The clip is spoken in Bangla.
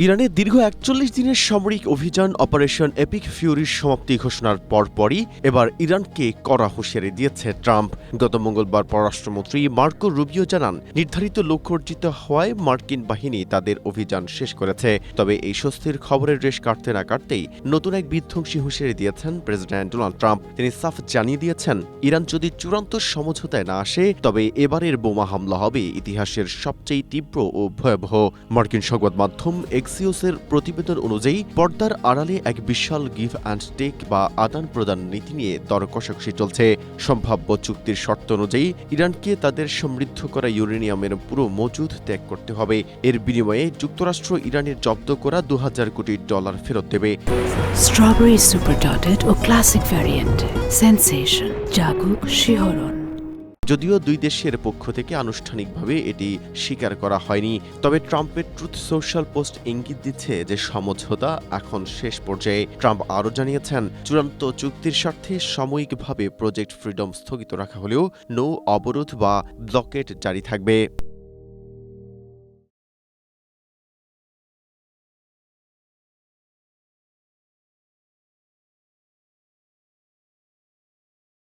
ইরানে দীর্ঘ ৪১ দিনের সামরিক অভিযান অপারেশন এপিক ফিউরির সমাপ্তি ঘোষণার পরপরই এবার ইরানকে কড়া হুঁশিয়ারি দিয়েছে ট্রাম্প। গত মঙ্গলবার পররাষ্ট্রমন্ত্রী মার্কো রুবিও জানান, নির্ধারিত লক্ষ্য অর্জিত হওয়ায় মার্কিন বাহিনী তাদের অভিযান শেষ করেছে। তবে এই স্বস্তির খবরের রেশ কাটতে না কাটতেই নতুন এক বিধ্বংসী হুঁশিয়ারি দিয়েছেন প্রেসিডেন্ট ডোনাল্ড ট্রাম্প। তিনি সাফ জানিয়ে দিয়েছেন, ইরান যদি চূড়ান্ত সমঝোতায় না আসে তবে এবারের বোমা হামলা হবে ইতিহাসের সবচেয়ে তীব্র ও ভয়াবহ। মার্কিন সংবাদ মাধ্যম এক্সিওসের প্রতিবেদন অনুযায়ী পর্দার আড়ালে এক বিশাল গিভ অ্যান্ড টেক বা আদান প্রদান নীতি নিয়ে দর কষাকষি চলছে। সম্ভাব্য চুক্তির শর্ত অনুযায়ী ইরানকে তাদের সমৃদ্ধ করা ইউরেনিয়ামের পুরো মজুদ ত্যাগ করতে হবে। এর বিনিময়ে যুক্তরাষ্ট্র ইরানের জব্দ করা $২,০০০ কোটি ফেরত দেবে। স্ট্রবেরি সুপার ডটেড ও ক্লাসিক ভ্যারিয়েন্ট সেনসেশন জাগুক শিহরণ। যদিও দুই দেশের পক্ষ থেকে আনুষ্ঠানিকভাবে এটি স্বীকার করা হয়নি, তবে ট্রাম্পের ট্রুথ সোশ্যাল পোস্ট ইঙ্গিত দিচ্ছে যে সমঝোতা এখন শেষ পর্যায়ে। ট্রাম্প আরও জানিয়েছেন, চূড়ান্ত চুক্তির স্বার্থে সাময়িকভাবে প্রজেক্ট ফ্রিডম স্থগিত রাখা হলেও নৌ অবরোধ বা ব্লকেড জারি থাকবে।